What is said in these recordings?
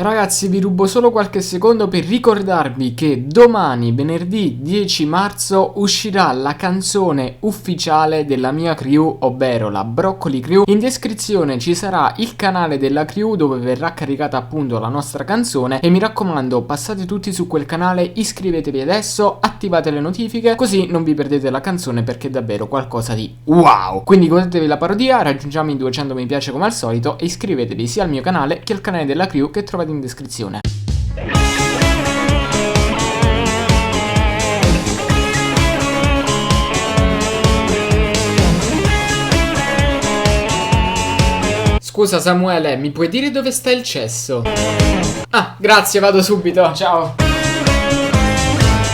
Ragazzi, vi rubo solo qualche secondo per ricordarvi che domani, venerdì 10 marzo, uscirà la canzone ufficiale della mia crew, ovvero la Broccoli Crew. In descrizione ci sarà il canale della crew dove verrà caricata appunto la nostra canzone e mi raccomando, passate tutti su quel canale, iscrivetevi adesso, attivate le notifiche, così non vi perdete la canzone perché è davvero qualcosa di wow. Quindi godetevi la parodia, raggiungiamo i 200 mi piace come al solito e iscrivetevi sia al mio canale che al canale della crew che trovate in descrizione. Scusa Samuele, mi puoi dire dove sta il cesso? Ah, grazie, vado subito, ciao.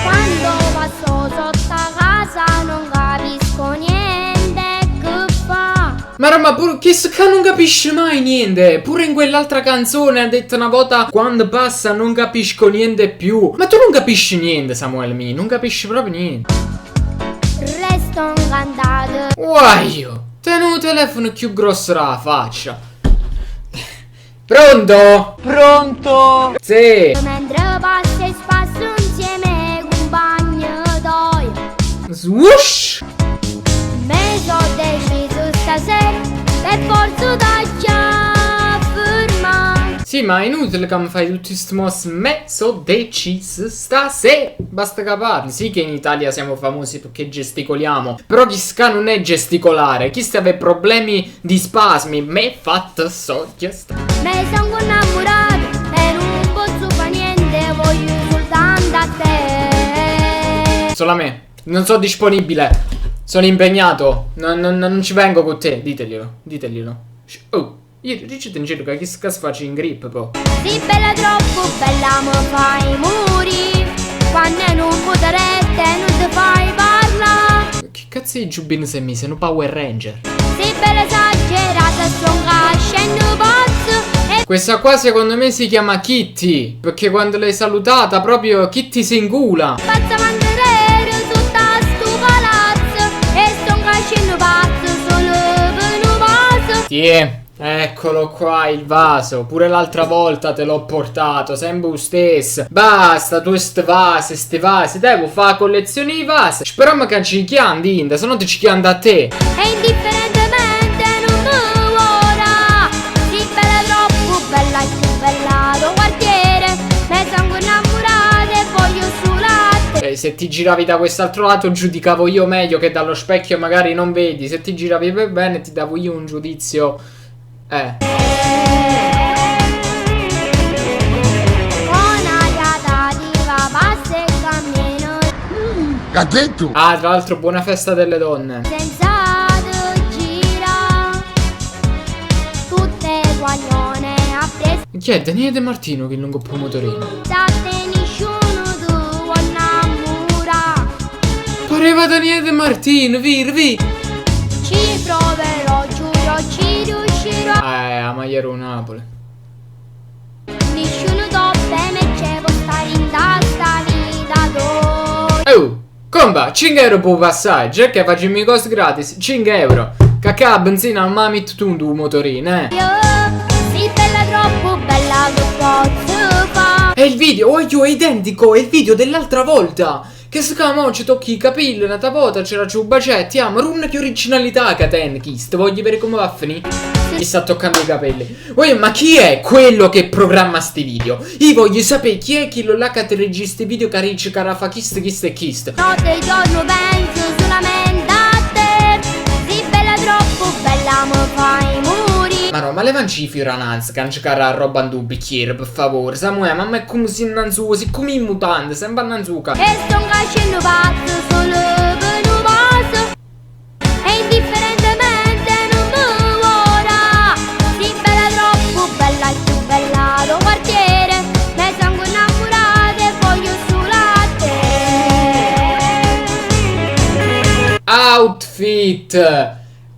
Quando passo sotto a casa non capisco niente che fa. Ma Roma, che non capisce mai niente. Pure in quell'altra canzone ha detto una volta: quando passa non capisco niente più. Ma tu non capisci niente, Samuele mio, non capisci proprio niente. Resto incantato. Guaio, tieni un telefono più grosso della faccia. Pronto? Pronto? Sì. Mentre passo e spasso insieme compagni d'oi. Swoosh. Me so deciso stasera per forza da già fermare. Sì, ma è inutile che mi fai tutti sti mossi. Me so deciso stasera. Basta caparli. Sì che in Italia siamo famosi perché gesticoliamo, però chi sta non è gesticolare. Chi sta avere problemi di spasmi, me fatta so gestire. Me sono innamorato e non posso fare niente, voglio soltanto a te. Solo a me. Non sono disponibile. Sono impegnato. Non ci vengo con te. Diteglielo. Oh, io dicete in giro che chi cazzo faccio in grip, po'. Sei bella, troppo bella, mi fai muri. Quando non potrete, non ti fai parlare. Che cazzo di giubbino sei mi? Sono Power Ranger. Sei bella esagerata, sono scendo pazzo. E Questa qua secondo me si chiama Kitty, perché quando l'hai salutata proprio Kitty si ingula. pazza mantenere tutta sto palazzo. E sono scendo pazzo, solo per un vaso. Tiè, eccolo qua il vaso. Pure l'altra volta te l'ho portato, sempre lo stesso. Basta, tu ste vasi. Devo fare collezione di vasi. Speriamo che ci chiandi, se no ti ci chianda a te. E indifferentemente non mi vuora. Sei bella, troppo bella, più bella do quartiere. Me sono innamorata e voglio sull'atte. Se ti giravi da quest'altro lato giudicavo io meglio, che dallo specchio magari non vedi. Se ti giravi per bene ti davo io un giudizio. Una diva passa e cammino Ha detto? Ah, tra l'altro buona festa delle donne. senza gira. Tutte guaglione a presa. Chi è Daniele De Martino che è il lungo motorino? Nessuno tu innamora. Pareva Daniele De Martino, vi. Ci proverò, giuro, ci riuscirò. A Maiero Napoli. Nessuno dovrebbe me ce può stare in testa vita tua. Oh, comba, 5 euro per passaggio, che facciamo i costi gratis, 5 euro. Cacà, benzina, non mi metti tu un tuo motorino, Sei bella, troppo bella, che posso fare? E il video, è identico, è il video dell'altra volta. Che si chiama, ci tocchi i capelli, una volta c'era giù bacetti, ma non che originalità che ten, chist, voglio vedere come va a finire. Gli sta toccando i capelli. Ma chi è quello che programma sti video? Io voglio sapere chi è quello là che ti registra i video carici carafa chist. Notte e giorno penso solamente a te. Sei bella, troppo bella, mi fai muri. Ma no, ma levanci i fiorananza, che non c'è a roba in due bicchiere, per favore. Samuele, ma è come se innanzuca, si come in mutande, sembra innanzuca. E sto scendo pazzo solo per un vaso. E indifferentemente non mi vuora. Sei bella, troppo bella, più bella do quartiere. Me sono innamorata e voglio sull'atte. Outfit!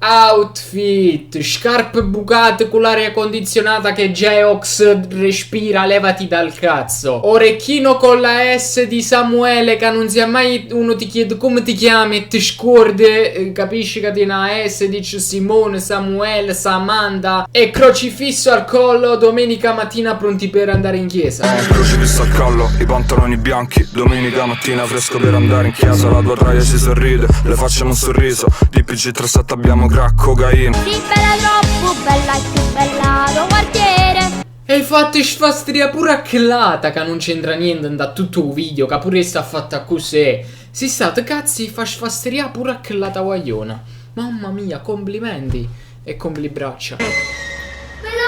outfit, scarpe bucate con l'aria condizionata che Geox respira, levati dal cazzo. Orecchino con la S di Samuele, che non sia mai uno ti chiede come ti chiami e ti scorde, capisci che tiene una S, dice Simone, Samuele, Samantha. E crocifisso al collo, domenica mattina pronti per andare in chiesa. Crocifisso al collo, i pantaloni bianchi, domenica mattina fresco per andare in chiesa. La tua traia si sorride, le facciamo un sorriso, di PG37 abbiamo crack, cocaina. Sì, bella troppo bella, il più bella do quartiere. E infatti sfastria pure acclata, che non c'entra niente da tutto il video, che pure sta fatta così. Si state cazzi fa sfastria pure acclata guagliona. Mamma mia, complimenti e complibraccia. Bella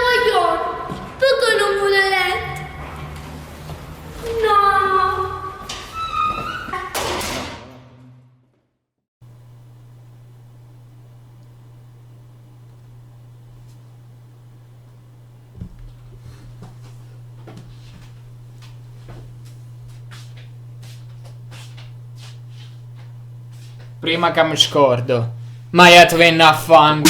voglio, perché non vuole letto? No. Prima che mi scordo, ma io ti vengo a fango.